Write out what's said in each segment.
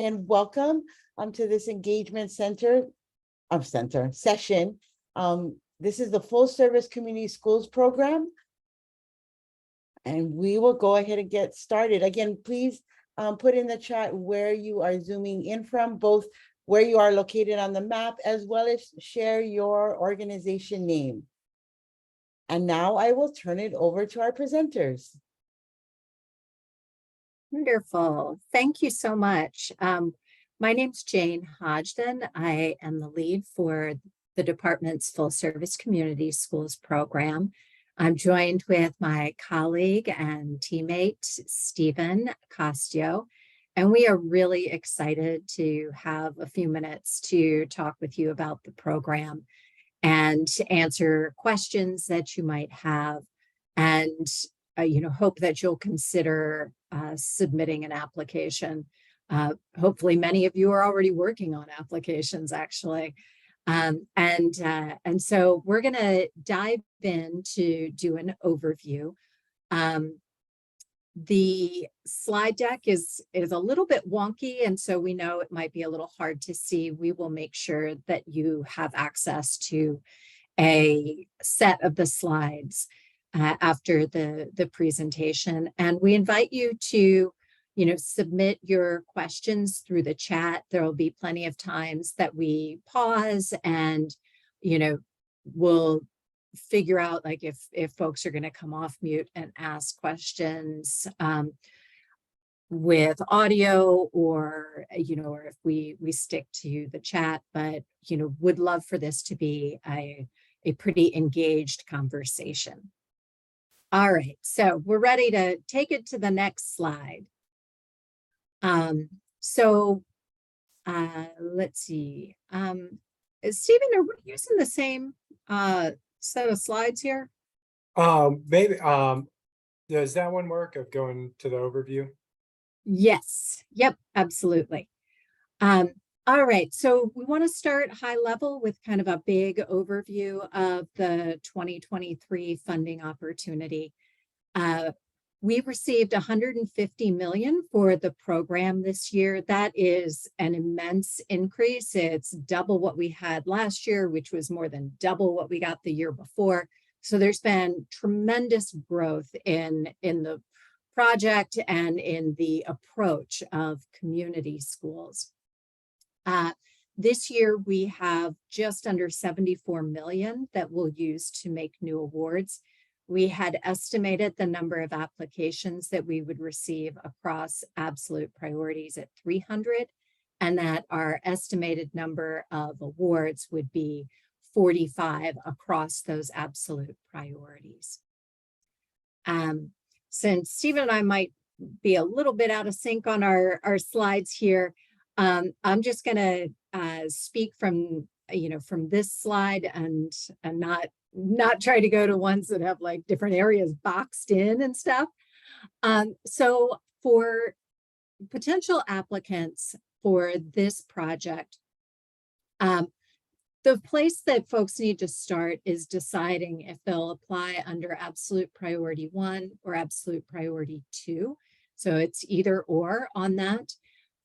And welcome to this engagement session. This is the full service community schools program. And we will go ahead and get started. Again, please put in the chat where you are zooming in from, both where you are located on the map, as well as share your organization name. And now I will turn it over to our presenters. Wonderful. Thank you so much. My name's Jane Hodgson. I am the lead for the department's full service community schools program. I'm joined with my colleague and teammate, Stephen Costio, and we are really excited to have a few minutes to talk with you about the program and to answer questions that you might have, and hope that you'll consider submitting an application. Hopefully many of you are already working on applications, actually. And so we're going to dive in to do an overview. The slide deck is a little bit wonky, and so we know it might be a little hard to see. We will make sure that you have access to a set of the slides after the presentation, and we invite you to submit your questions through the chat. There will be plenty of times that we pause and we'll figure out like if folks are going to come off mute and ask questions with audio, or or if we stick to the chat, but would love for this to be a pretty engaged conversation. All right, so we're ready to take it to the next slide. Let's see. Stephen, are we using the same set of slides here? Maybe. Does that one work of going to the overview? Yes. Yep, absolutely. All right, so we want to start high level with kind of a big overview of the 2023 funding opportunity. We received $150 million for the program this year. That is an immense increase. It's double what we had last year, which was more than double what we got the year before. So there's been tremendous growth in the project and in the approach of community schools. This year, we have just under $74 million that we'll use to make new awards. We had estimated the number of applications that we would receive across absolute priorities at 300, and that our estimated number of awards would be 45 across those absolute priorities. Since Stephen and I might be a little bit out of sync on our slides here, I'm just going to speak from this slide and not try to go to ones that have like different areas boxed in and stuff. So for potential applicants for this project, the place that folks need to start is deciding if they'll apply under absolute priority 1 or absolute priority 2. So it's either or on that.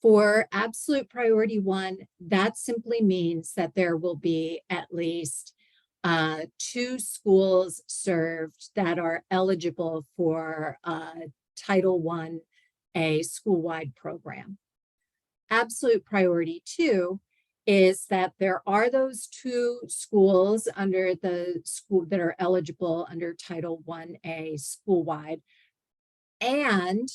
For absolute priority 1, that simply means that there will be at least 2 schools served that are eligible for Title I, a school-wide program. Absolute priority 2 is that there are those 2 schools under the school that are eligible under Title I-A school-wide. And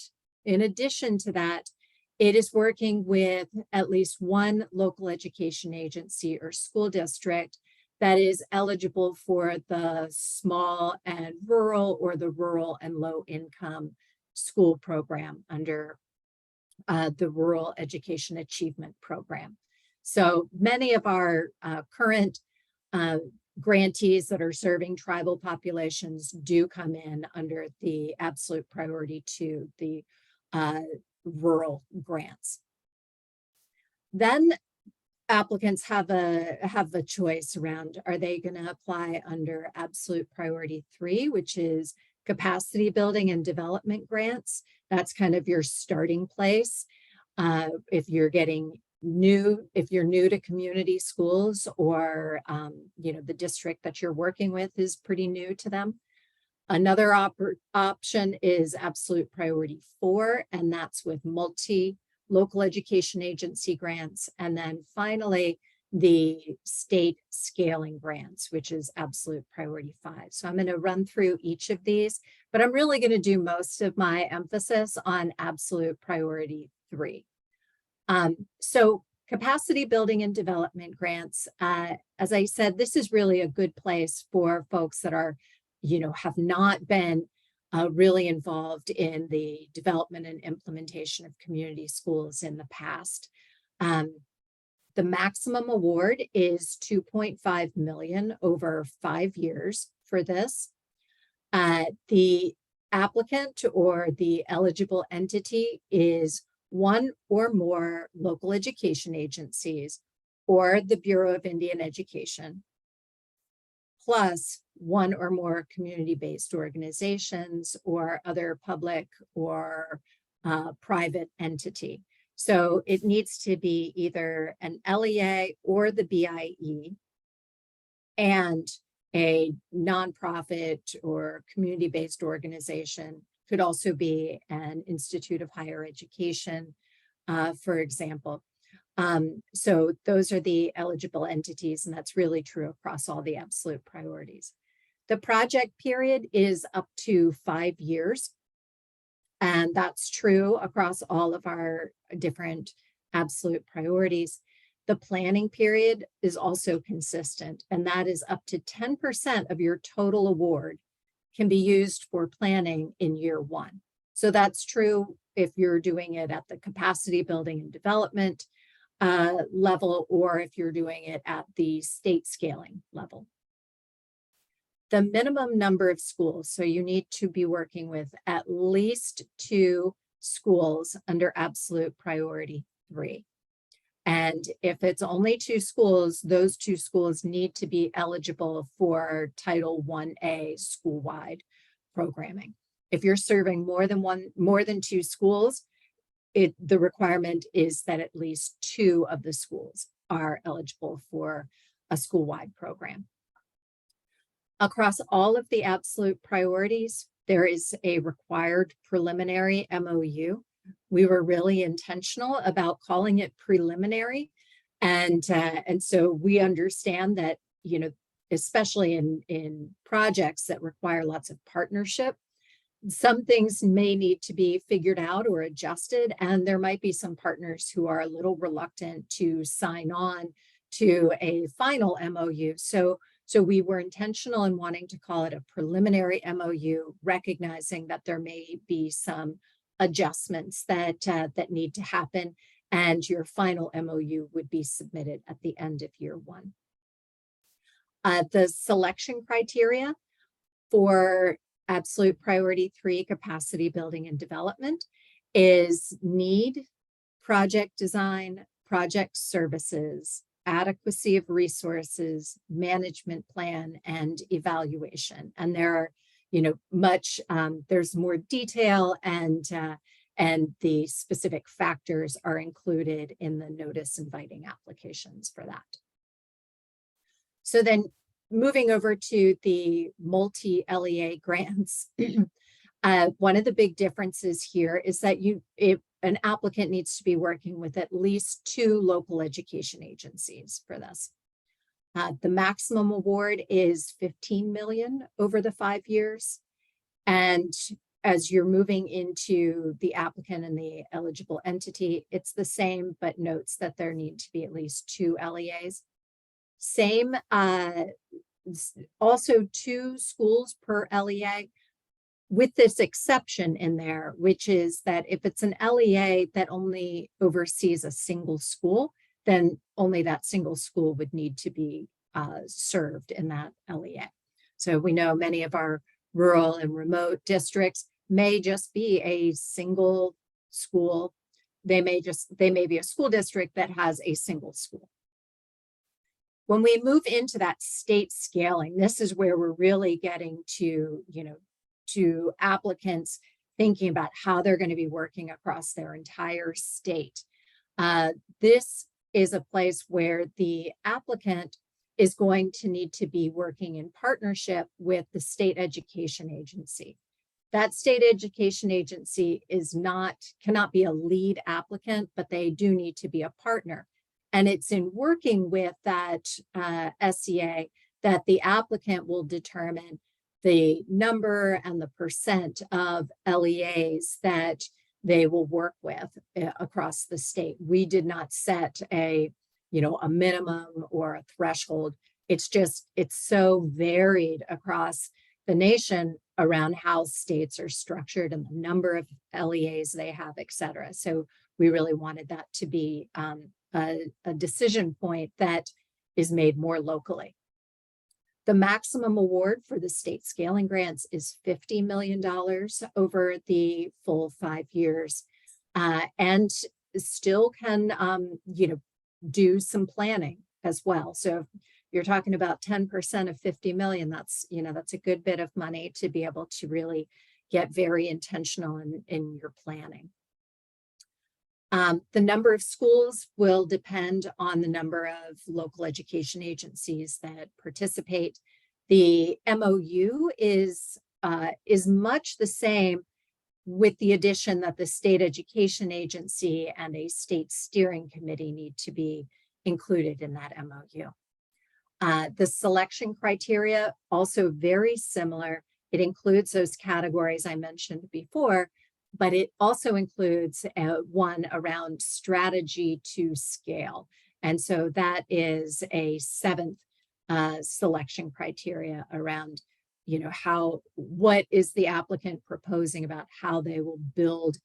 in addition to that, it is working with at least 1 local education agency or school district that is eligible for the small and rural or the rural and low income school program under the Rural Education Achievement Program. So many of our current grantees that are serving tribal populations do come in under the absolute priority 2, the rural grants. Then applicants have a choice around, are they going to apply under absolute priority 3, which is capacity building and development grants? That's kind of your starting place. If you're if you're new to community schools, or the district that you're working with is pretty new to them. Another option is absolute priority 4, and that's with local education agency grants. And then finally, the state scaling grants, which is absolute priority 5. So I'm going to run through each of these, but I'm really going to do most of my emphasis on absolute priority 3. So capacity building and development grants, as I said, this is really a good place for folks that are, have not been really involved in the development and implementation of community schools in the past. The maximum award is $2.5 million over 5 years for this. The applicant or the eligible entity is one or more local education agencies or the Bureau of Indian Education, plus one or more community-based organizations or other public or private entity. So it needs to be either an LEA or the BIE, and a nonprofit or community-based organization. Could also be an institute of higher education, for example. So those are the eligible entities, and that's really true across all the absolute priorities. The project period is up to 5 years, and that's true across all of our different absolute priorities. The planning period is also consistent, and that is up to 10% of your total award can be used for planning in year 1. So that's true if you're doing it at the capacity building and development level, or if you're doing it at the state scaling level. The minimum number of schools, so you need to be working with at least 2 schools under absolute priority 3. And if it's only 2 schools, those 2 schools need to be eligible for Title 1A school-wide programming. If you're serving more than 2 schools, the requirement is that at least 2 of the schools are eligible for a school-wide program. Across all of the absolute priorities, there is a required preliminary MOU. We were really intentional about calling it preliminary. And so we understand that, especially in projects that require lots of partnership, some things may need to be figured out or adjusted, and there might be some partners who are a little reluctant to sign on to a final MOU. So we were intentional in wanting to call it a preliminary MOU, recognizing that there may be some adjustments that need to happen, and your final MOU would be submitted at the end of year 1. The selection criteria for absolute priority 3 capacity building and development is need, project design, project services, adequacy of resources, management plan, and evaluation. And there are, there's more detail, and the specific factors are included in the notice inviting applications for that. So then moving over to the multi-LEA grants, one of the big differences here is that an applicant needs to be working with at least 2 local education agencies for this. The maximum award is $15 million over the 5 years. And as you're moving into the applicant and the eligible entity, it's the same, but notes that there need to be at least 2 LEAs. Same, also 2 schools per LEA, with this exception in there, which is that if it's an LEA that only oversees a single school, then only that single school would need to be served in that LEA. So we know many of our rural and remote districts may just be a single school. They may be a school district that has a single school. When we move into that state scaling, this is where we're really getting to, to applicants thinking about how they're going to be working across their entire state. This is a place where the applicant is going to need to be working in partnership with the state education agency. That state education agency cannot be a lead applicant, but they do need to be a partner. And it's in working with that SEA that the applicant will determine the number and the percent of LEAs that they will work with across the state. We did not set a minimum or a threshold. It's so varied across the nation around how states are structured and the number of LEAs they have, et cetera. So we really wanted that to be a decision point that is made more locally. The maximum award for the state scaling grants is $50 million over the full 5 years, and still can, do some planning as well. So if you're talking about 10% of 50 million, that's a good bit of money to be able to really get very intentional in your planning. The number of schools will depend on the number of local education agencies that participate. The MOU is much the same, with the addition that the state education agency and a state steering committee need to be included in that MOU. The selection criteria, also very similar. It includes those categories I mentioned before, but it also includes one around strategy to scale. And so that is a 7th selection criteria around, what is the applicant proposing about how they will build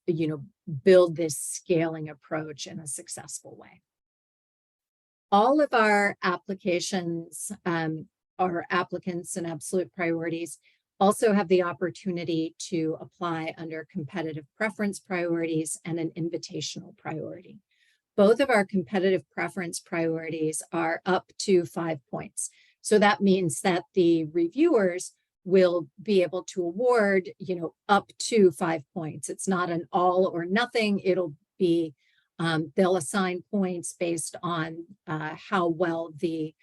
this scaling approach in a successful way. All of our applications, our applicants and absolute priorities, also have the opportunity to apply under competitive preference priorities and an invitational priority. Both of our competitive preference priorities are up to 5 points. So that means that the reviewers will be able to award, up to 5 points. It's not an all or nothing. It'll be, they'll assign points based on how well the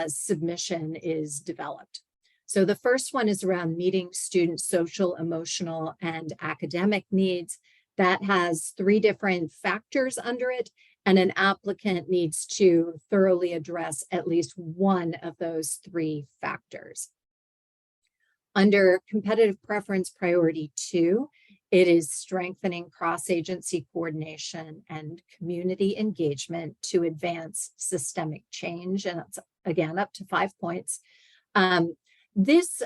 submission is developed. So the first one is around meeting student social, emotional, and academic needs. That has 3 different factors under it, and an applicant needs to thoroughly address at least one of those 3 factors. Under competitive preference priority 2, it is strengthening cross-agency coordination and community engagement to advance systemic change, and that's again up to 5 points. This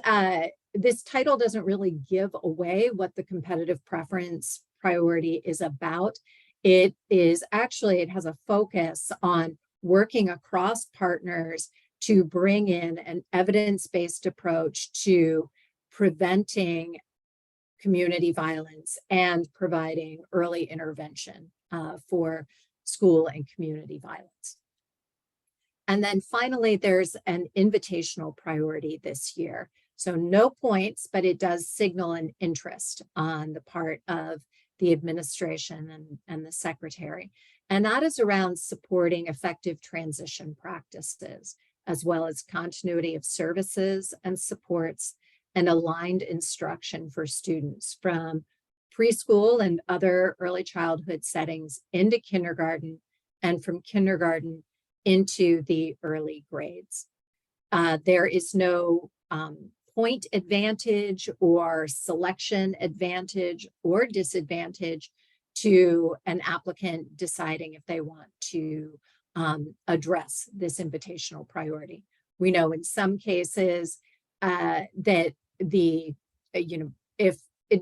title doesn't really give away what the competitive preference priority is about. It has a focus on working across partners to bring in an evidence-based approach to preventing community violence and providing early intervention for school and community violence. And then finally, there's an invitational priority this year. So no points, but it does signal an interest on the part of the administration and the secretary. And that is around supporting effective transition practices, as well as continuity of services and supports and aligned instruction for students from preschool and other early childhood settings into kindergarten, and from kindergarten into the early grades. There is no point advantage or selection advantage or disadvantage to an applicant deciding if they want to address this invitational priority. We know in some cases that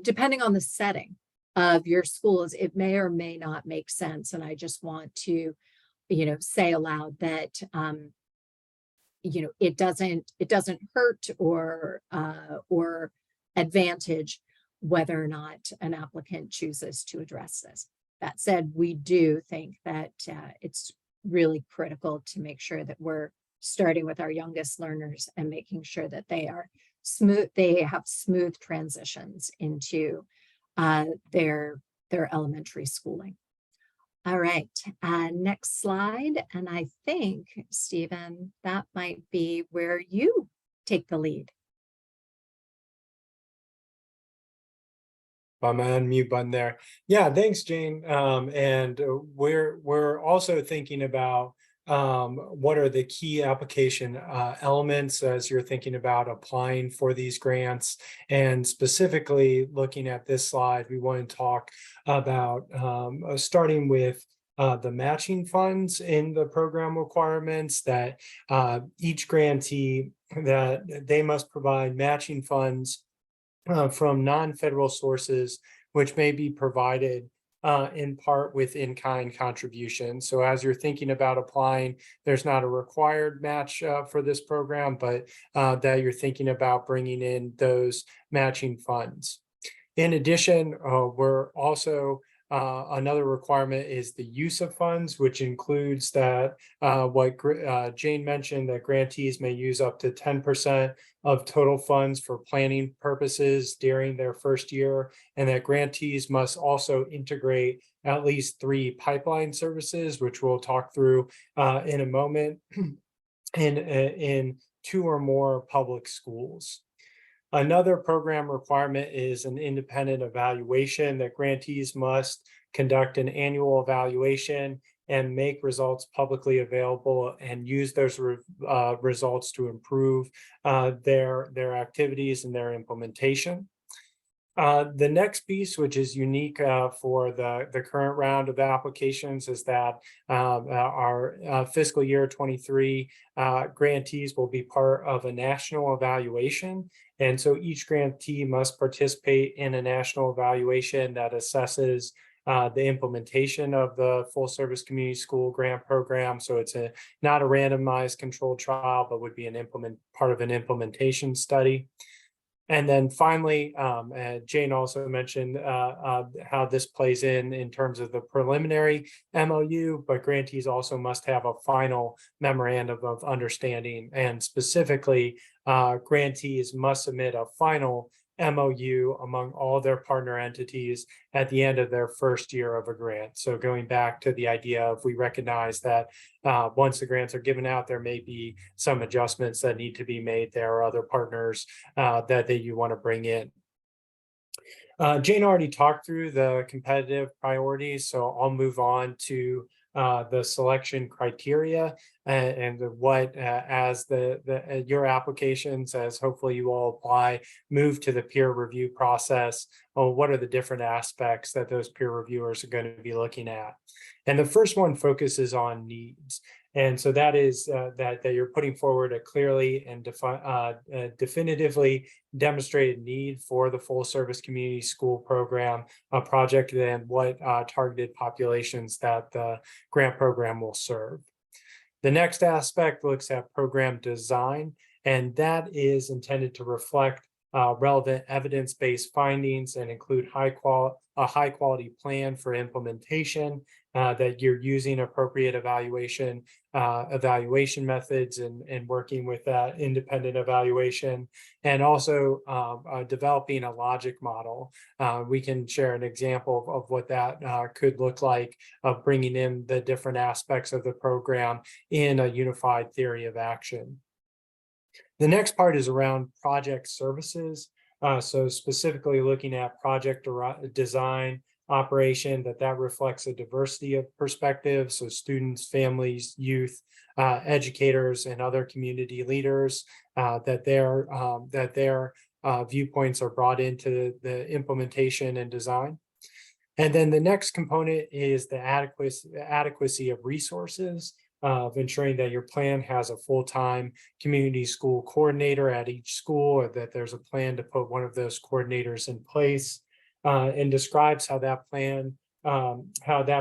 depending on the setting of your schools, it may or may not make sense. And I just want to say aloud that it doesn't hurt or advantage whether or not an applicant chooses to address this. That said, we do think that it's really critical to make sure that we're starting with our youngest learners and making sure that they have smooth transitions into their elementary schooling. All right, next slide. And I think, Stephen, that might be where you take the lead. By my unmute button there. Yeah, thanks, Jane. And we're also thinking about what are the key application elements as you're thinking about applying for these grants. And specifically looking at this slide, we want to talk about starting with the matching funds in the program requirements, that each grantee, that they must provide matching funds from non-federal sources, which may be provided in part with in-kind contributions. So as you're thinking about applying, there's not a required match for this program, but that you're thinking about bringing in those matching funds. In addition, we're also another requirement is the use of funds, which includes that what Jane mentioned, that grantees may use up to 10% of total funds for planning purposes during their first year, and that grantees must also integrate at least 3 pipeline services, which we'll talk through in a moment, in 2 or more public schools. Another program requirement is an independent evaluation, that grantees must conduct an annual evaluation and make results publicly available and use those results to improve their activities and their implementation. The next piece, which is unique for the current round of applications, is that our fiscal year 23 grantees will be part of a national evaluation. And so each grantee must participate in a national evaluation that assesses the implementation of the full service community school grant program. So it's not a randomized controlled trial, but would be part of an implementation study. And then finally, Jane also mentioned how this plays in terms of the preliminary MOU, but grantees also must have a final memorandum of understanding. And specifically, grantees must submit a final MOU among all their partner entities at the end of their first year of a grant. So going back to the idea of, we recognize that once the grants are given out, there may be some adjustments that need to be made. There are other partners that you want to bring in. Jane already talked through the competitive priorities, so I'll move on to the selection criteria and what as your applications, as hopefully you all apply, move to the peer review process. What are the different aspects that those peer reviewers are going to be looking at? And the first one focuses on needs. And so that is that you're putting forward a clearly and definitively demonstrated need for the full service community school program project, and what targeted populations that the grant program will serve. The next aspect looks at program design, and that is intended to reflect relevant evidence-based findings and include a high quality plan for implementation, that you're using appropriate evaluation methods and working with that independent evaluation, and also developing a logic model. We can share an example of what that could look like, of bringing in the different aspects of the program in a unified theory of action. The next part is around project services. So specifically looking at project design, operation, that reflects a diversity of perspectives. So students, families, youth, educators, and other community leaders, that their viewpoints are brought into the implementation and design. And then the next component is the adequacy of resources, of ensuring that your plan has a full-time community school coordinator at each school, or that there's a plan to put one of those coordinators in place, and describes how that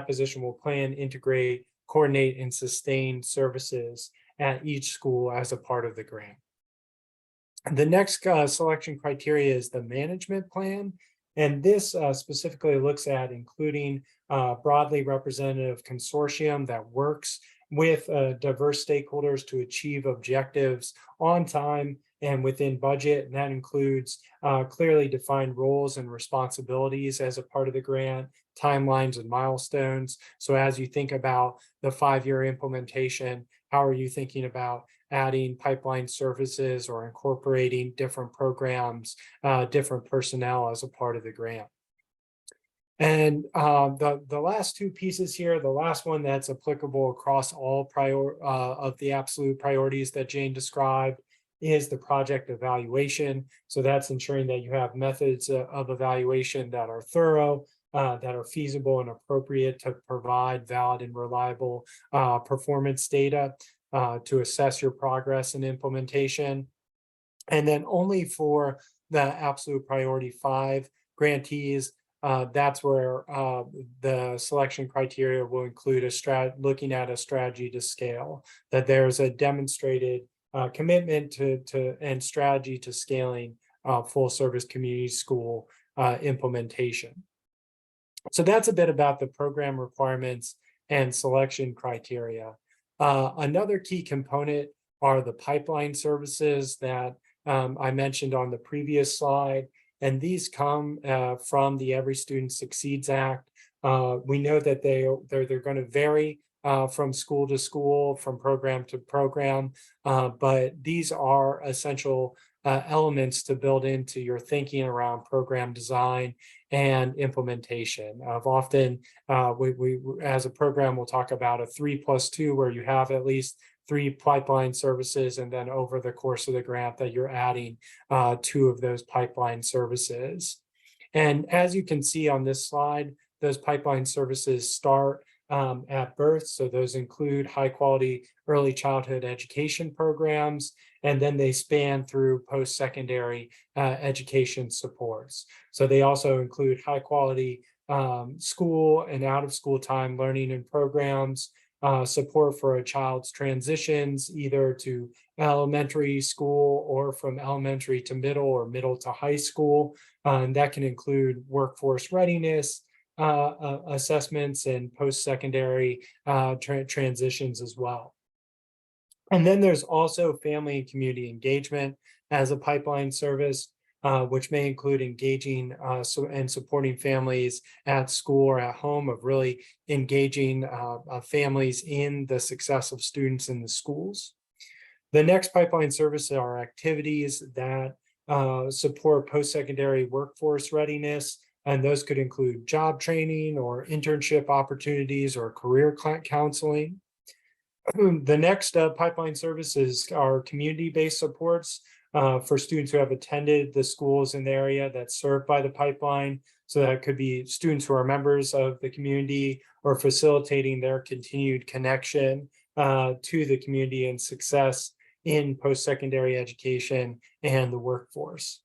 position will plan, integrate, coordinate, and sustain services at each school as a part of the grant. The next selection criteria is the management plan. And this specifically looks at including a broadly representative consortium that works with diverse stakeholders to achieve objectives on time and within budget, and that includes clearly defined roles and responsibilities as a part of the grant, timelines and milestones. So as you think about the 5-year implementation, how are you thinking about adding pipeline services or incorporating different programs, different personnel as a part of the grant? And the last two pieces here, the last one that's applicable across all of the absolute priorities that Jane described is the project evaluation. So that's ensuring that you have methods of evaluation that are thorough, that are feasible and appropriate to provide valid and reliable performance data to assess your progress in implementation. And then only for the absolute priority 5 grantees, that's where the selection criteria will include looking at a strategy to scale, that there's a demonstrated commitment to and strategy to scaling full service community school implementation. So that's a bit about the program requirements and selection criteria. Another key component are the pipeline services that I mentioned on the previous slide. And these come from the Every Student Succeeds Act. We know that they're going to vary from school to school, from program to program, but these are essential elements to build into your thinking around program design and implementation. Often, we as a program, we'll talk about a 3+2, where you have at least 3 pipeline services, and then over the course of the grant that you're adding 2 of those pipeline services. And as you can see on this slide, those pipeline services start at birth. So those include high quality early childhood education programs, and then they span through post-secondary education supports. So they also include high quality school and out of school time learning and programs, support for a child's transitions either to elementary school or from elementary to middle or middle to high school. And that can include workforce readiness, assessments, and post-secondary transitions as well. And then there's also family and community engagement as a pipeline service, which may include engaging and supporting families at school or at home, of really engaging families in the success of students in the schools. The next pipeline services are activities that support post-secondary workforce readiness, and those could include job training or internship opportunities or career counseling. The next pipeline services are community-based supports for students who have attended the schools in the area that's served by the pipeline. So that could be students who are members of the community or facilitating their continued connection to the community and success in post-secondary education and the workforce.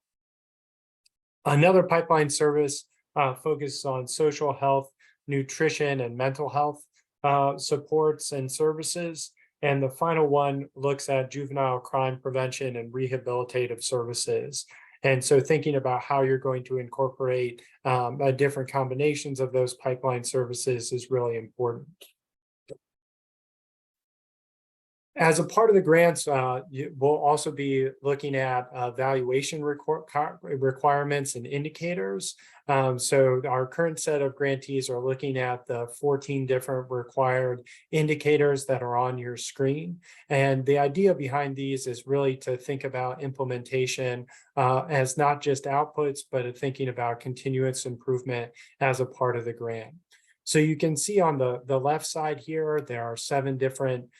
Another pipeline service focuses on social health, nutrition, and mental health supports and services. And the final one looks at juvenile crime prevention and rehabilitative services. And so thinking about how you're going to incorporate different combinations of those pipeline services is really important. As a part of the grants, we'll also be looking at evaluation requirements and indicators. So our current set of grantees are looking at the 14 different required indicators that are on your screen. And the idea behind these is really to think about implementation as not just outputs, but thinking about continuous improvement as a part of the grant. So you can see on the left side here, there are 7 different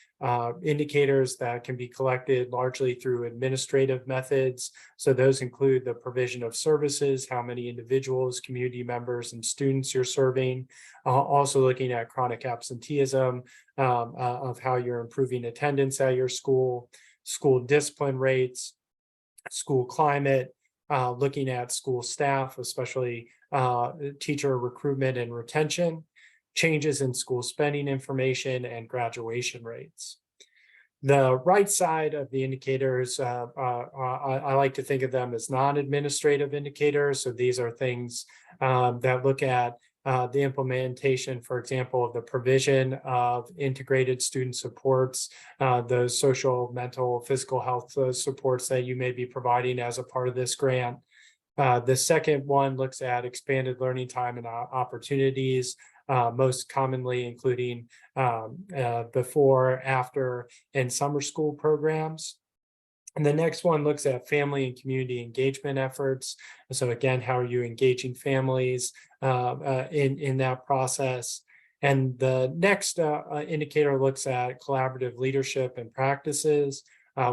indicators that can be collected largely through administrative methods. So those include the provision of services, how many individuals, community members, and students you're serving. Also looking at chronic absenteeism, of how you're improving attendance at your school, school discipline rates, school climate, looking at school staff, especially teacher recruitment and retention, changes in school spending information, and graduation rates. The right side of the indicators, I like to think of them as non-administrative indicators. So these are things that look at the implementation, for example, of the provision of integrated student supports, those social, mental, physical health supports that you may be providing as a part of this grant. The second one looks at expanded learning time and opportunities, most commonly including before, after, and summer school programs. And the next one looks at family and community engagement efforts. So again, how are you engaging families in that process? And the next indicator looks at collaborative leadership and practices,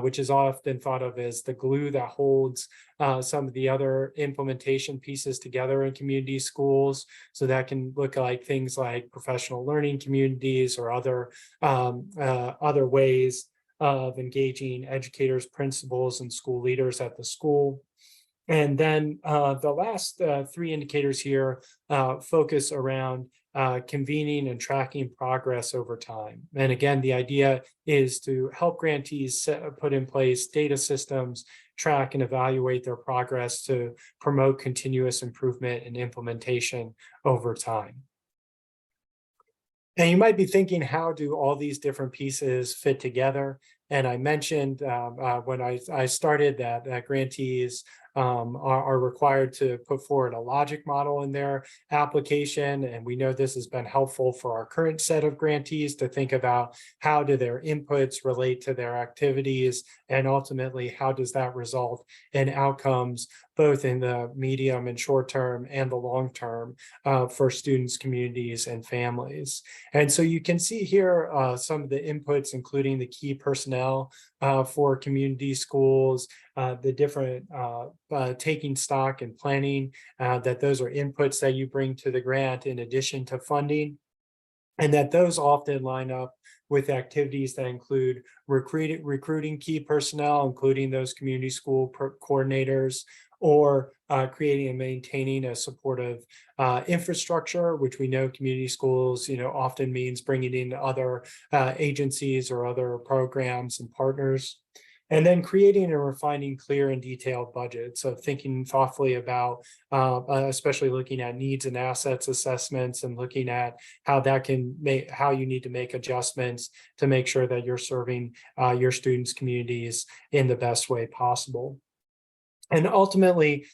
which is often thought of as the glue that holds some of the other implementation pieces together in community schools. So that can look like things like professional learning communities or other ways of engaging educators, principals, and school leaders at the school. And then the last three indicators here focus around convening and tracking progress over time. And again, the idea is to help grantees put in place data systems, track and evaluate their progress to promote continuous improvement and implementation over time. And you might be thinking, how do all these different pieces fit together? And I mentioned when I started that grantees are required to put forward a logic model in their application. And we know this has been helpful for our current set of grantees to think about how do their inputs relate to their activities, and ultimately, how does that result in outcomes, both in the medium and short term and the long term for students, communities, and families. And so you can see here some of the inputs, including the key personnel for community schools, the different taking stock and planning, that those are inputs that you bring to the grant in addition to funding, and that those often line up with activities that include recruiting key personnel, including those community school coordinators, or creating and maintaining a supportive infrastructure, which we know community schools, often means bringing in other agencies or other programs and partners. And then creating and refining clear and detailed budgets. So thinking thoughtfully about, especially looking at needs and assets assessments, and looking at how that can make, how you need to make adjustments to make sure that you're serving your students' communities in the best way possible. And ultimately,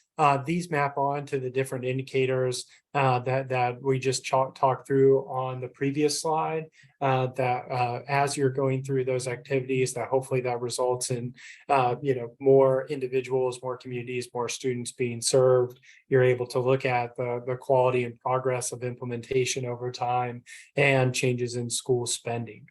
these map on to the different indicators that we just talked through on the previous slide, that as you're going through those activities, that hopefully that results in more individuals, more communities, more students being served. You're able to look at the quality and progress of implementation over time and changes in school spending.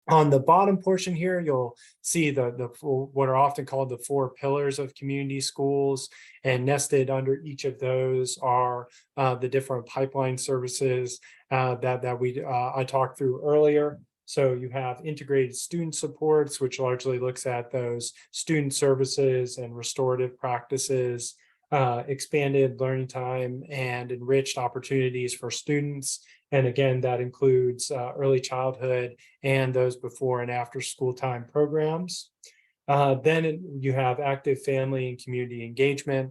On the bottom portion here, you'll see what are often called the 4 pillars of community schools, and nested under each of those are the different pipeline services that I talked through earlier. So you have integrated student supports, which largely looks at those student services and restorative practices, expanded learning time and enriched opportunities for students. And again, that includes early childhood and those before and after school time programs. Then you have active family and community engagement,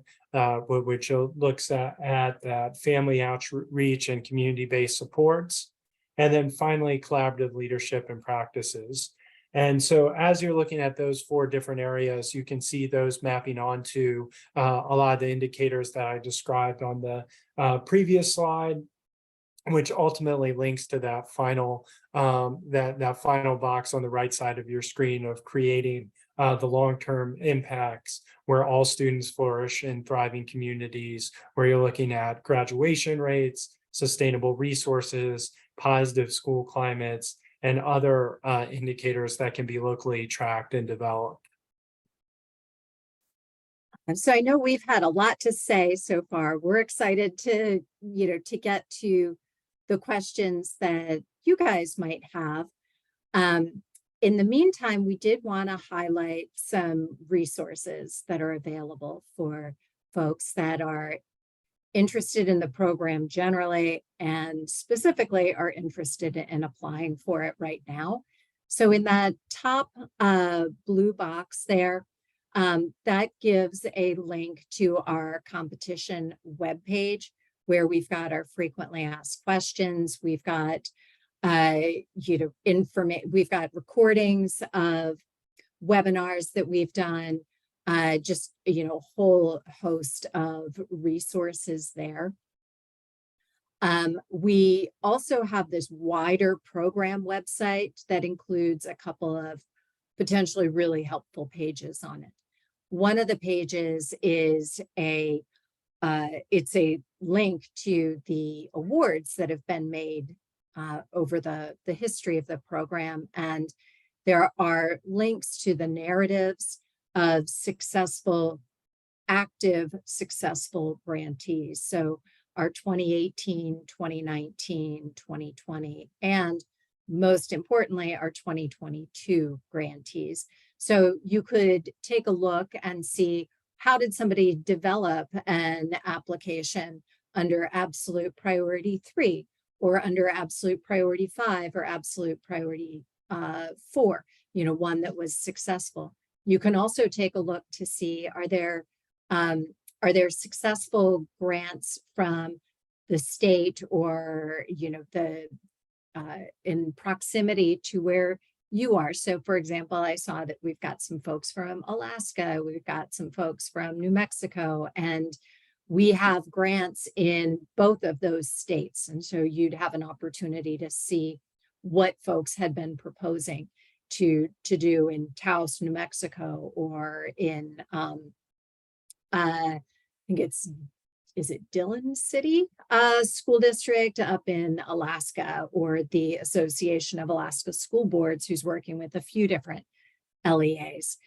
which looks at that family outreach and community-based supports. And then finally, collaborative leadership and practices. And so as you're looking at those 4 different areas, you can see those mapping onto a lot of the indicators that I described on the previous slide, which ultimately links to that final that final box on the right side of your screen of creating the long-term impacts where all students flourish in thriving communities, where you're looking at graduation rates, sustainable resources, positive school climates, and other indicators that can be locally tracked and developed. And so I know we've had a lot to say so far. We're excited to get to the questions that you guys might have. In the meantime, we did want to highlight some resources that are available for folks that are interested in the program generally, and specifically are interested in applying for it right now. So in that top blue box there, that gives a link to our competition webpage, where we've got our frequently asked questions. We've got, we've got recordings of webinars that we've done, just, a whole host of resources there. We also have this wider program website that includes a couple of potentially really helpful pages on it. One of the pages is it's a link to the awards that have been made over the history of the program. And there are links to the narratives of active, successful grantees. So our 2018, 2019, 2020, and most importantly, our 2022 grantees. So you could take a look and see, how did somebody develop an application under absolute priority 3 or under absolute priority 5 or absolute priority 4, one that was successful. You can also take a look to see, are there successful grants from the state or, in proximity to where you are. So for example, I saw that we've got some folks from Alaska, we've got some folks from New Mexico, and we have grants in both of those states. And so you'd have an opportunity to see what folks had been proposing to do in Taos, New Mexico, or in, I think is it Dillon City School District up in Alaska, or the Association of Alaska School Boards, who's working with a few different LEAs.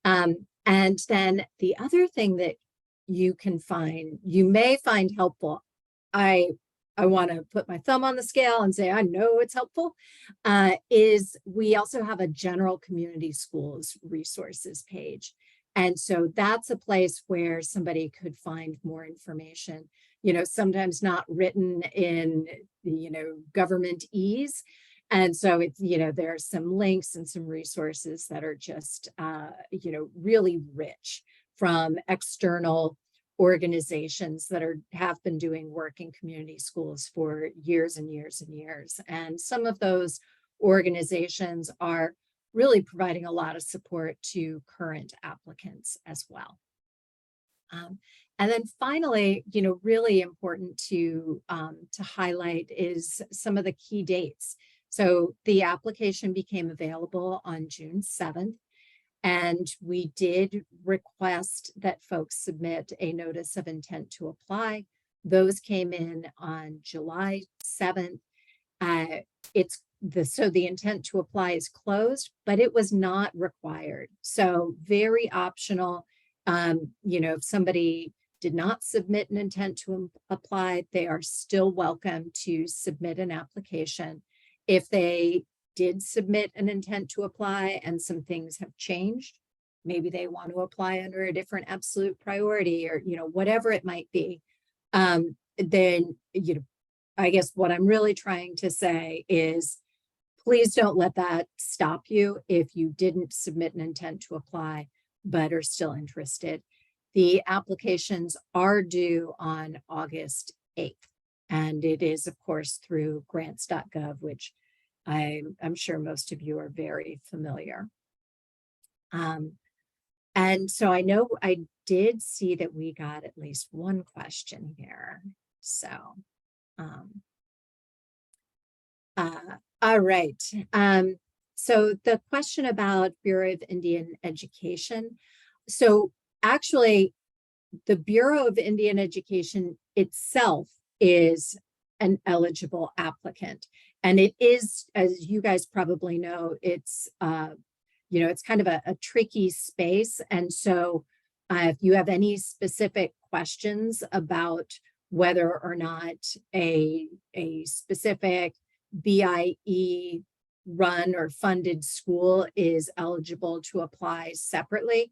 And then the other thing that you may find helpful, I want to put my thumb on the scale and say, I know it's helpful, is we also have a general community schools resources page. And so that's a place where somebody could find more information, sometimes not written in, government ease. And so it's, there are some links and some resources that are just, really rich from external organizations that have been doing work in community schools for years and years and years. And some of those organizations are really providing a lot of support to current applicants as well. And then finally, really important to highlight is some of the key dates. So the application became available on June 7th, and we did request that folks submit a notice of intent to apply. Those came in on July 7th. So the intent to apply is closed, but it was not required. So very optional. If somebody did not submit an intent to apply, they are still welcome to submit an application. If they did submit an intent to apply and some things have changed, maybe they want to apply under a different absolute priority, or, whatever it might be, then, I guess what I'm really trying to say is, please don't let that stop you if you didn't submit an intent to apply, but are still interested. The applications are due on August 8th, and it is, of course, through grants.gov, which I'm sure most of you are very familiar. And so I know I did see that we got at least one question here. So, all right. So the question about Bureau of Indian Education. So actually, the Bureau of Indian Education itself is an eligible applicant. And it is, as you guys probably know, it's, it's kind of a tricky space. And so if you have any specific questions about whether or not a specific BIE run or funded school is eligible to apply separately,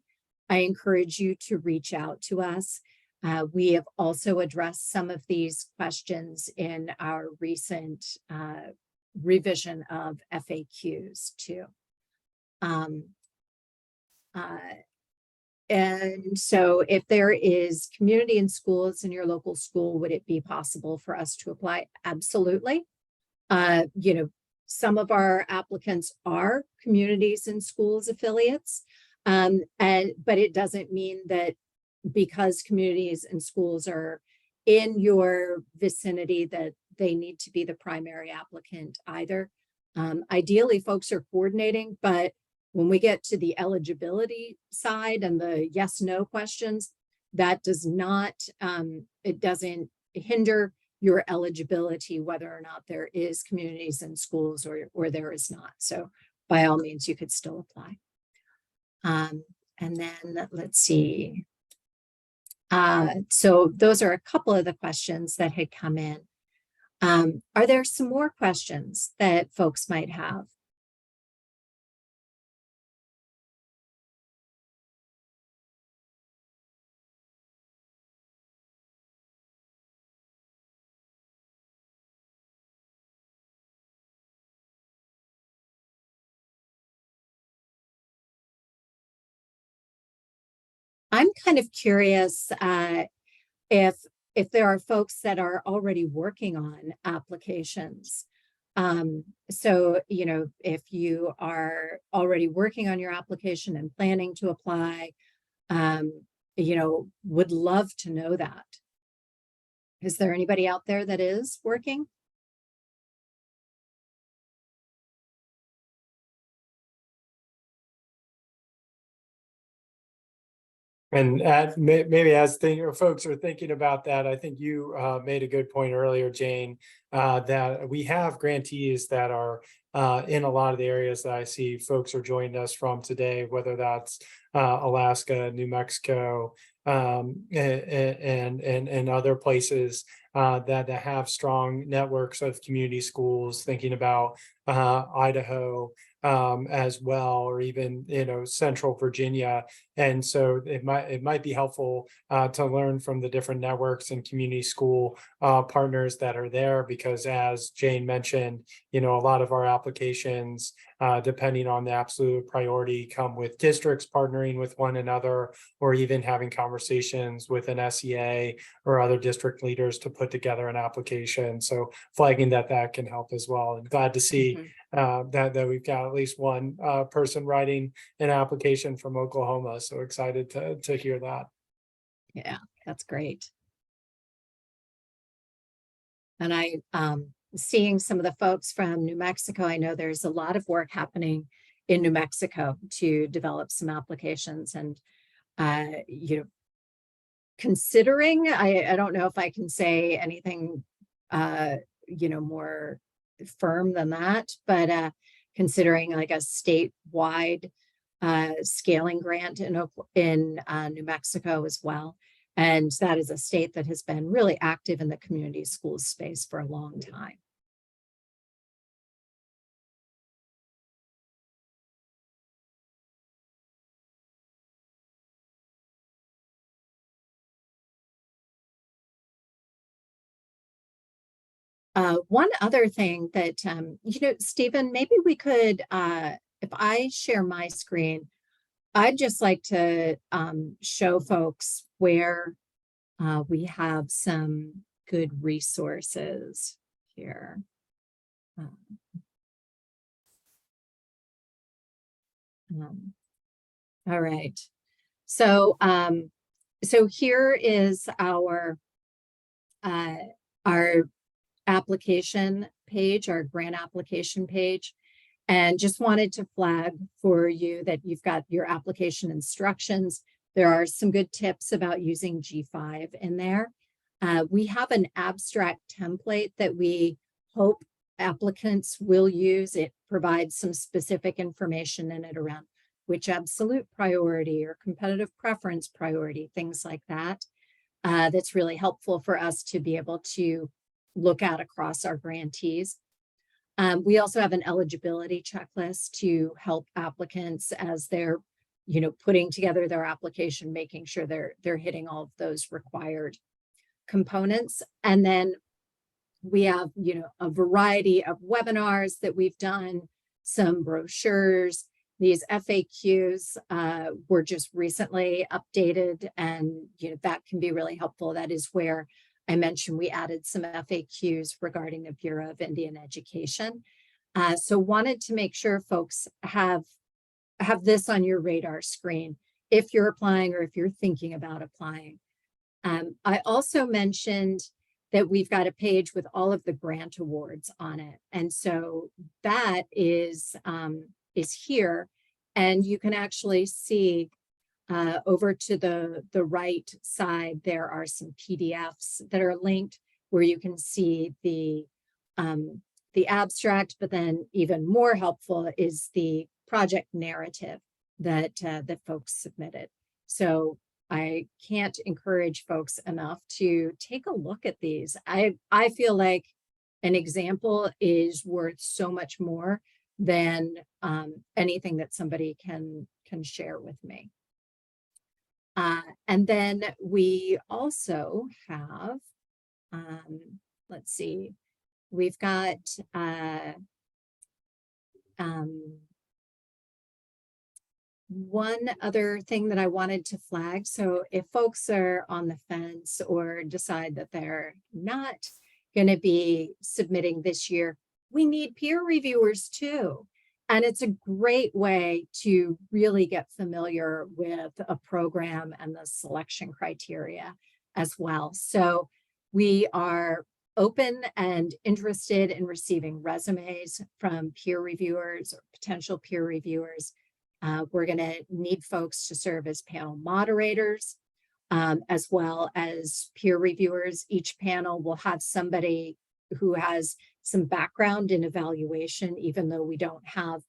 I encourage you to reach out to us. We have also addressed some of these questions in our recent revision of FAQs too. And so if there is community and schools in your local school, would it be possible for us to apply? Absolutely. You know, some of our applicants are communities and schools affiliates. But it doesn't mean that because communities and schools are in your vicinity that they need to be the primary applicant either. Ideally, folks are coordinating, but when we get to the eligibility side and the yes/no questions, that does not, it doesn't hinder your eligibility, whether or not there is communities and schools or there is not. So by all means, you could still apply. And then let's see. So those are a couple of the questions that had come in. Are there some more questions that folks might have? I'm kind of curious if there are folks that are already working on applications. So, you know, if you are already working on your application and planning to apply, you know, would love to know that. Is there anybody out there that is working? And maybe as folks are thinking about that, I think you made a good point earlier, Jane, that we have grantees that are in a lot of the areas that I see folks are joining us from today, whether that's Alaska, New Mexico, and other places that have strong networks of community schools, thinking about Idaho as well, or even, you know, Central Virginia. And so it might be helpful to learn from the different networks and community school partners that are there, because as Jane mentioned, you know, a lot of our applications, depending on the absolute priority, come with districts partnering with one another, or even having conversations with an SEA or other district leaders to put together an application. So flagging that can help as well. And glad to see that we've got at least one person writing an application from Oklahoma. So excited to hear that. Yeah, that's great. And I, seeing some of the folks from New Mexico, I know there's a lot of work happening in New Mexico to develop some applications. And, you know, considering, I don't know if I can say anything, you know, more firm than that, but considering like a statewide scaling grant in New Mexico as well. And that is a state that has been really active in the community schools space for a long time. One other thing that, you know, Stephen, maybe we could, if I share my screen, I'd just like to show folks where we have some good resources here. All right. So, so here is our application page, our grant application page. And just wanted to flag for you that you've got your application instructions. There are some good tips about using G5 in there. We have an abstract template that we hope applicants will use. It provides some specific information in it around which absolute priority or competitive preference priority, things like that. That's really helpful for us to be able to look at across our grantees. We also have an eligibility checklist to help applicants as they're, you know, putting together their application, making sure they're hitting all of those required components. And then we have, you know, a variety of webinars that we've done, some brochures, These FAQs were just recently updated, and that can be really helpful. That is where I mentioned we added some FAQs regarding the Bureau of Indian Education. So wanted to make sure folks have this on your radar screen if you're applying or if you're thinking about applying. I also mentioned that we've got a page with all of the grant awards on it. And so that is here, and you can actually see over to the right side, there are some PDFs that are linked where you can see the abstract, but then even more helpful is the project narrative that folks submitted. So I can't encourage folks enough to take a look at these. I feel like an example is worth so much more than anything that somebody can share with me. And then we also have, let's see, we've got one other thing that I wanted to flag. So if folks are on the fence or decide that they're not going to be submitting this year, we need peer reviewers too. And it's a great way to really get familiar with a program and the selection criteria as well. So we are open and interested in receiving resumes from peer reviewers or potential peer reviewers. We're going to need folks to serve as panel moderators, as well as peer reviewers. Each panel will have somebody who has some background in evaluation, even though we don't have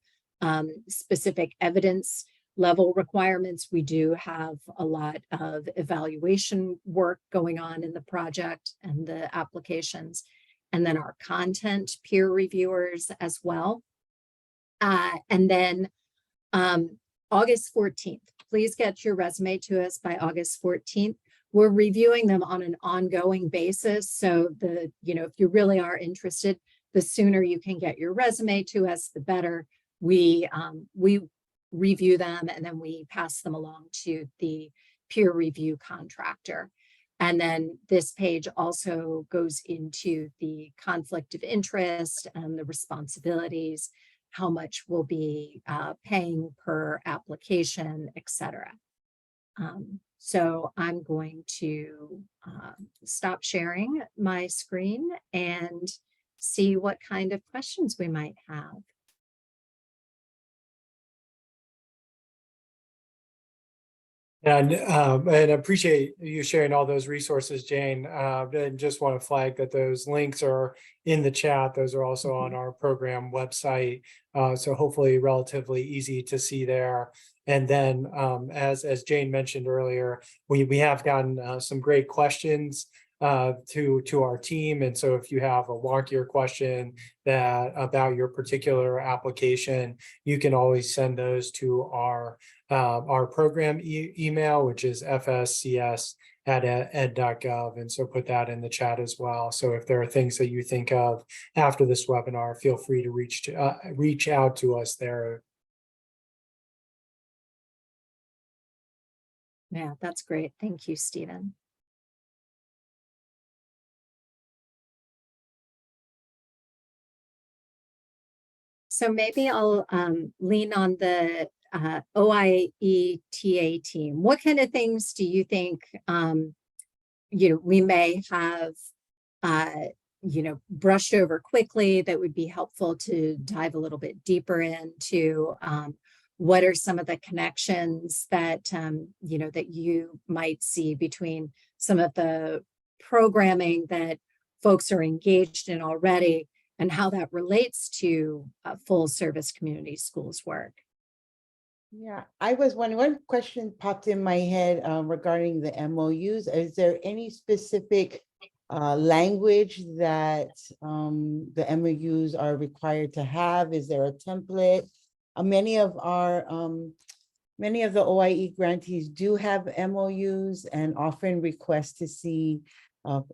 specific evidence level requirements. We do have a lot of evaluation work going on in the project and the applications, and then our content peer reviewers as well. And then August 14th, please get your resume to us by August 14th. We're reviewing them on an ongoing basis. So if you really are interested, the sooner you can get your resume to us, the better. We review them and then we pass them along to the peer review contractor. And then this page also goes into the conflict of interest and the responsibilities, how much we'll be paying per application, etc. So I'm going to stop sharing my screen and see what kind of questions we might have. And appreciate you sharing all those resources, Jane. And just want to flag that those links are in the chat. Those are also on our program website. So hopefully relatively easy to see there. And then as Jane mentioned earlier, we have gotten some great questions to our team. And so if you have a wonkier question about your particular application, you can always send those to our program email, which is FSCS@ed.gov. And so put that in the chat as well. So if there are things that you think of after this webinar, feel free to reach out to us there. Yeah, that's great. Thank you, Stephen. So maybe I'll lean on the OIETA team. What kind of things do you think we may have brushed over quickly that would be helpful to dive a little bit deeper into? What are some of the connections that that you might see between some of the programming that folks are engaged in already and how that relates to full service community schools work? Yeah, I was wondering, one question popped in my head regarding the MOUs. Is there any specific language that the MOUs are required to have? Is there a template? Many of the OIE grantees do have MOUs and often request to see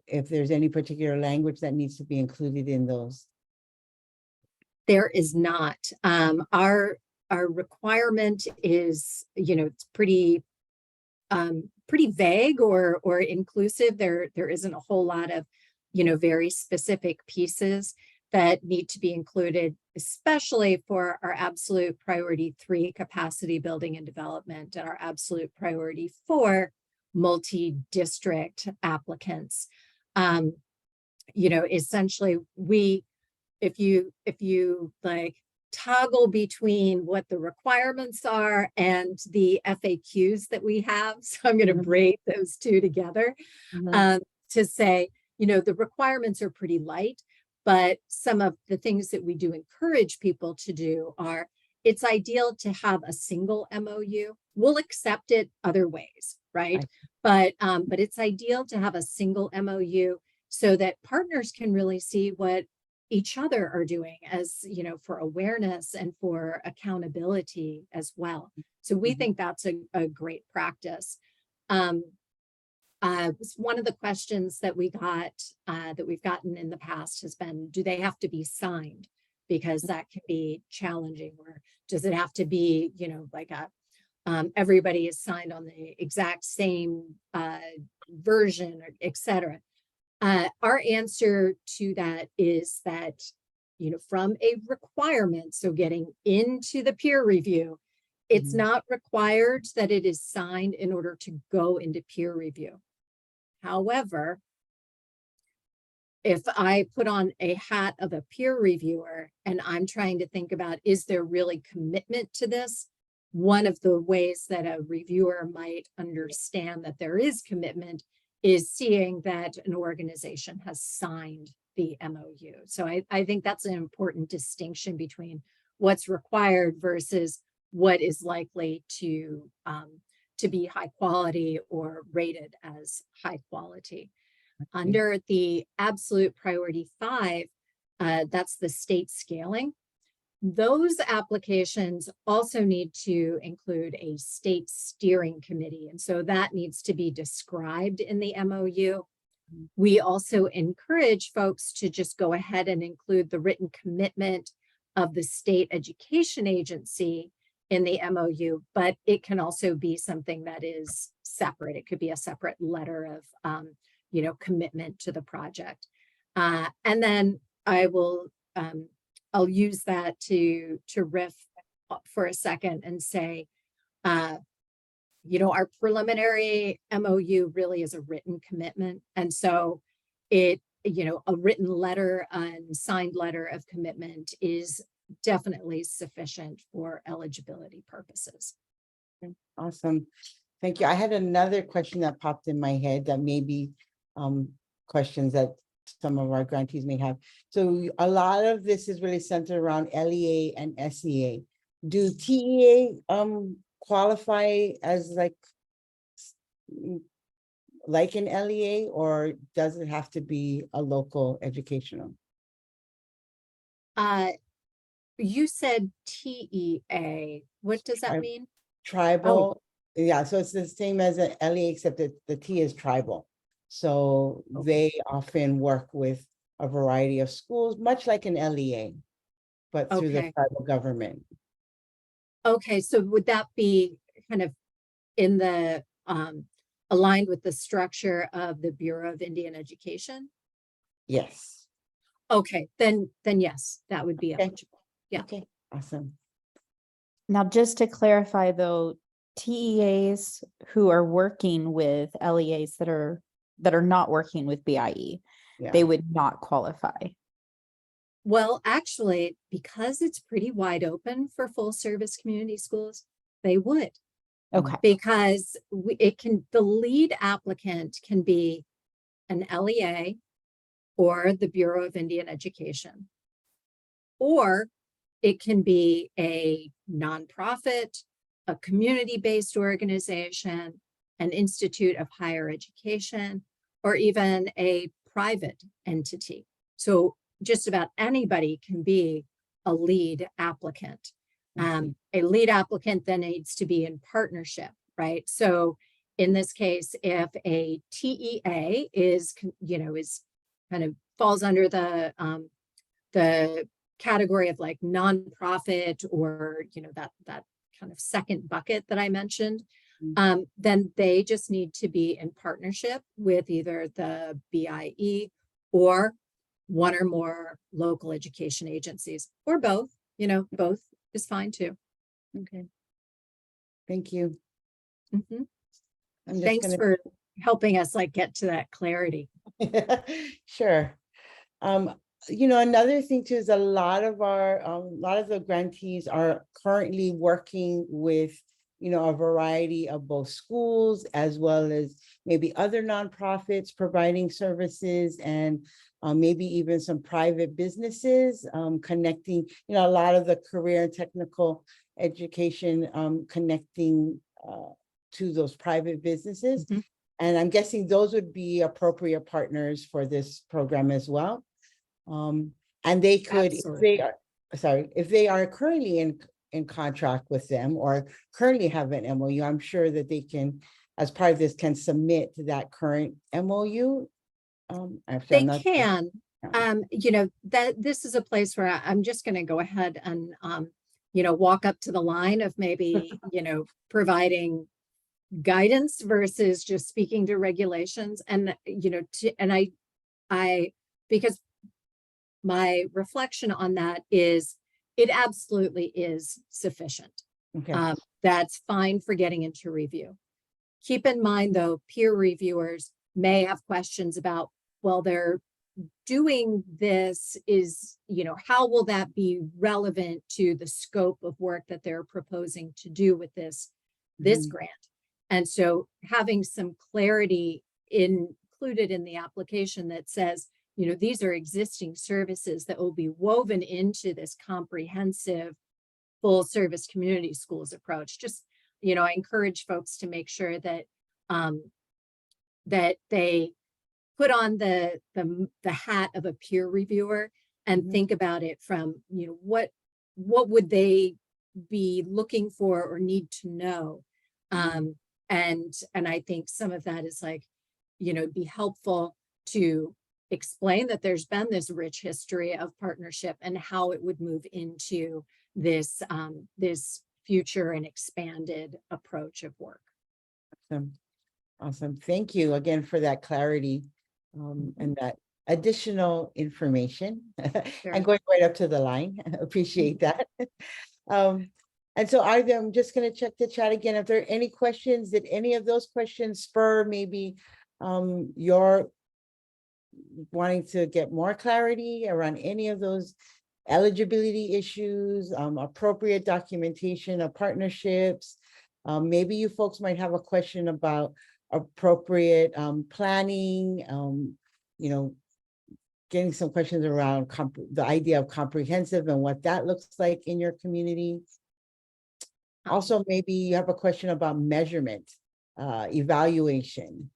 if there's any particular language that needs to be included in those. There is not. Our our requirement is, it's pretty vague or inclusive. There isn't a whole lot of, very specific pieces that need to be included, especially for our absolute priority 3 capacity building and development and our absolute priority 4 multi-district applicants. Essentially if you like toggle between what the requirements are and the FAQs that we have, so I'm going to braid those two together to say, the requirements are pretty light, but some of the things that we do encourage people to do are, it's ideal to have a single MOU. We'll accept it other ways, right? But it's ideal to have a single MOU so that partners can really see what each other are doing, as for awareness and for accountability as well. So we think that's a great practice. One of the questions that we got, that we've gotten in the past has been, do they have to be signed? Because that can be challenging. Or does it have to be, like everybody is signed on the exact same version, or et cetera. Our answer to that is that, from a requirement, so getting into the peer review, it's not required that it is signed in order to go into peer review. However, if I put on a hat of a peer reviewer and I'm trying to think about, is there really commitment to this? One of the ways that a reviewer might understand that there is commitment is seeing that an organization has signed the MOU. So I think that's an important distinction between what's required versus what is likely to be high quality or rated as high quality. Under the absolute priority 5, that's the state scaling. Those applications also need to include a state steering committee. And so that needs to be described in the MOU. We also encourage folks to just go ahead and include the written commitment of the state education agency in the MOU, but it can also be something that is separate. It could be a separate letter of, commitment to the project. And then I'll use that to riff for a second and say, our preliminary MOU really is a written commitment. And so a written letter and signed letter of commitment is definitely sufficient for eligibility purposes. Awesome. Thank you. I had another question that popped in my head that maybe questions that some of our grantees may have. So a lot of this is really centered around LEA and SEA. Do TEA qualify as like an LEA, or does it have to be a local educational? You said TEA. What does that mean? Tribal. Yeah, so it's the same as an LEA, except that the T is tribal. So they often work with a variety of schools, much like an LEA, but through the tribal government. Okay, so would that be kind of in the aligned with the structure of the Bureau of Indian Education? Yes. Okay, then yes, that would be eligible. Yeah. Okay, awesome. Now, just to clarify though, TEAs who are working with LEAs that are not working with BIE, they would not qualify. Well, actually, because it's pretty wide open for full service community schools, they would. Okay. Because the lead applicant can be an LEA or the Bureau of Indian Education, or it can be a nonprofit, a community-based organization, an institute of higher education, or even a private entity. So just about anybody can be a lead applicant. A lead applicant then needs to be in partnership, right? So in this case, if a TEA is kind of falls under the category of like nonprofit or, that kind of second bucket that I mentioned, then they just need to be in partnership with either the BIE or one or more local education agencies, or both. Both is fine too. Okay. Thank you. Mhm. I'm just Thanks for helping us like get to that clarity. Sure. Another thing too is a lot of the grantees are currently working with, a variety of both schools as well as maybe other nonprofits providing services, and maybe even some private businesses connecting, a lot of the career and technical education connecting to those private businesses. Mhm. And I'm guessing those would be appropriate partners for this program as well. And they could, if they are currently in contract with them or currently have an MOU, I'm sure that they can, as part of this, can submit to that current MOU. They can. That this is a place where I'm just going to go ahead and, walk up to the line of maybe, providing guidance versus just speaking to regulations. And, because my reflection on that is it absolutely is sufficient. Okay. That's fine for getting into review. Keep in mind, though, peer reviewers may have questions about, well, they're doing this is, how will that be relevant to the scope of work that they're proposing to do with this grant? And so having some clarity included in the application that says, these are existing services that will be woven into this comprehensive full service community schools approach. Just, I encourage folks to make sure that that they put on the hat of a peer reviewer and think about it from, what would they be looking for or need to know? And I think some of that is like, it'd be helpful to explain that there's been this rich history of partnership and how it would move into this this future and expanded approach of work. Awesome. Thank you again for that clarity and that additional information. And going right up to the line. Appreciate that. And so I'm just going to check the chat again. If there are any questions, did any of those questions spur maybe your wanting to get more clarity around any of those eligibility issues, appropriate documentation of partnerships? Maybe you folks might have a question about appropriate planning, getting some questions around the idea of comprehensive and what that looks like in your community. Also, maybe you have a question about measurement, evaluation.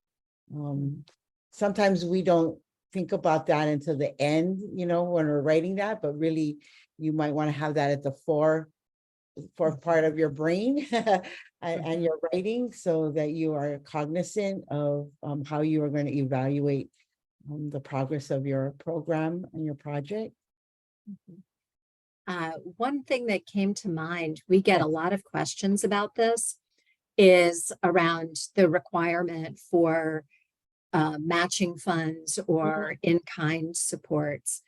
Sometimes we don't think about that until the end, when we're writing that, but really you might want to have that at the fourth part of your brain and your writing, so that you are cognizant of how you are going to evaluate the progress of your program and your project. One thing that came to mind, we get a lot of questions about this, is around the requirement for matching funds or in-kind supports.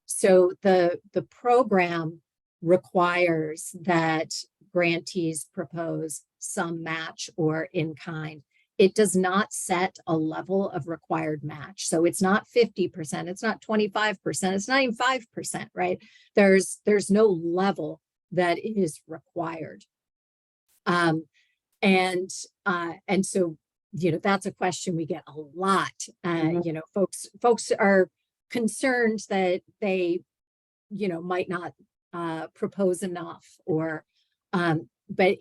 So the program requires that grantees propose some match or in-kind. It does not set a level of required match. So it's not 50%, it's not 25%, it's not even 5%, right? There's no level that is required. And so, that's a question we get a lot. Folks are concerned that they, might not propose enough, or, but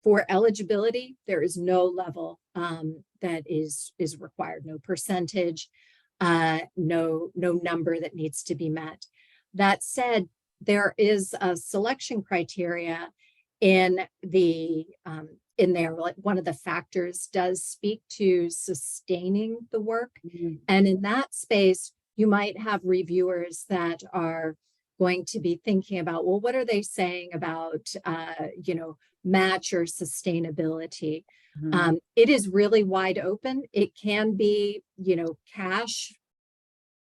for eligibility, there is no level that is required, no percentage, no number that needs to be met. That said, there is a selection criteria in there. Like, one of the factors does speak to sustaining the work. And in that space, you might have reviewers that are going to be thinking about, well, what are they saying about, match or sustainability? It is really wide open. It can be, cash,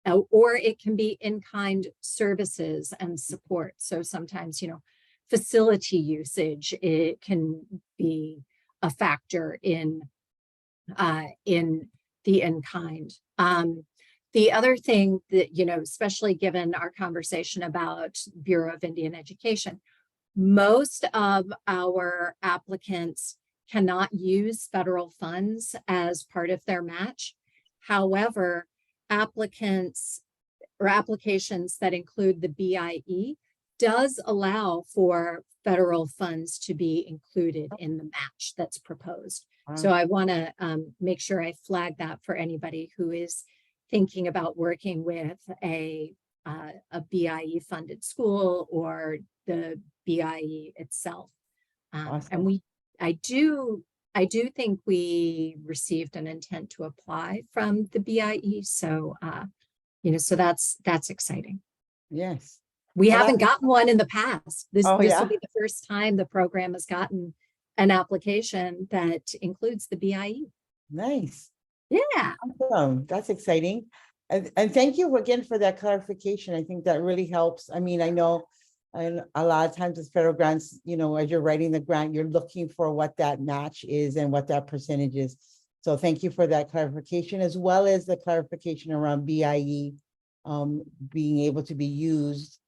or it can be in-kind services and support. So sometimes, facility usage, it can be a factor in the in-kind. The other thing that, especially given our conversation about Bureau of Indian Education, most of our applicants cannot use federal funds as part of their match. However, applicants or applications that include the BIE does allow for federal funds to be included in the match that's proposed. So I want to make sure I flag that for anybody who is thinking about working with a BIE funded school or the BIE itself. And I do think we received an intent to apply from the BIE. So, so that's exciting. Yes. We haven't gotten one in the past. This will yeah? be the first time the program has gotten an application that includes the BIE. Nice. Yeah. Awesome. That's exciting. And thank you again for that clarification. I think that really helps. I mean, I know and a lot of times with federal grants, as you're writing the grant, you're looking for what that match is and what that percentage is. So thank you for that clarification, as well as the clarification around BIE being able to be used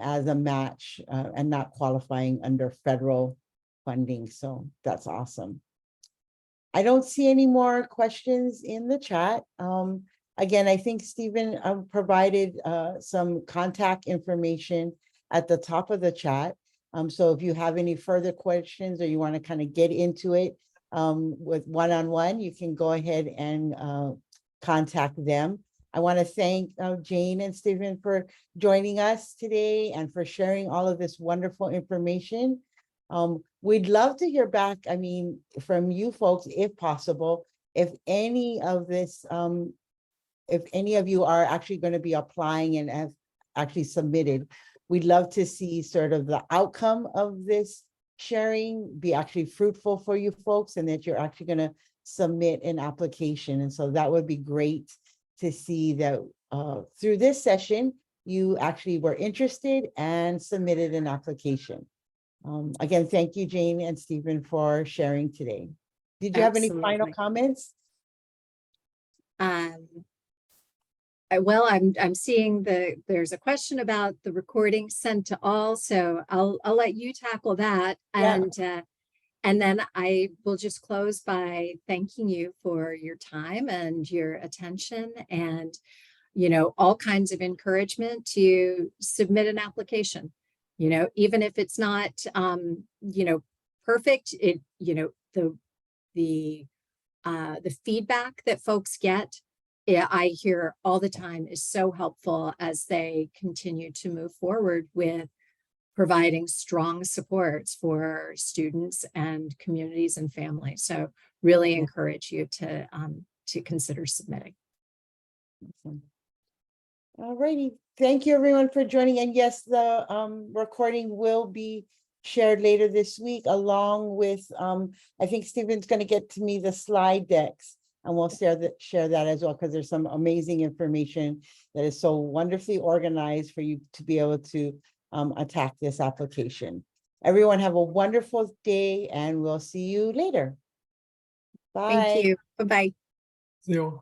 as a match and not qualifying under federal funding. So that's awesome. I don't see any more questions in the chat. Again, I think Stephen provided some contact information at the top of the chat. So if you have any further questions or you want to kind of get into it with one-on-one, you can go ahead and contact them. I want to thank Jane and Stephen for joining us today and for sharing all of this wonderful information. We'd love to hear back, I mean, from you folks, if possible, if any of this, if any of you are actually going to be applying and have actually submitted, we'd love to see sort of the outcome of this sharing be actually fruitful for you folks and that you're actually going to submit an application. And so that would be great to see that through this session, you actually were interested and submitted an application. Again, thank you, Jane and Stephen, for sharing today. Did you have any final comments? Well, I'm seeing there's a question about the recording sent to all, so I'll let you tackle that. Yeah. And then I will just close by thanking you for your time and your attention and, all kinds of encouragement to submit an application. Even if it's not, perfect, the feedback that folks get, I hear all the time is so helpful as they continue to move forward with providing strong supports for students and communities and families. So really encourage you to consider submitting. Awesome. All righty. Thank you everyone for joining. And yes, the recording will be shared later this week along with, I think Stephen's going to get to me the slide decks and we'll share that as well, because there's some amazing information that is so wonderfully organized for you to be able to attack this application. Everyone have a wonderful day and we'll see you later. Bye. Thank you. Bye-bye. See you.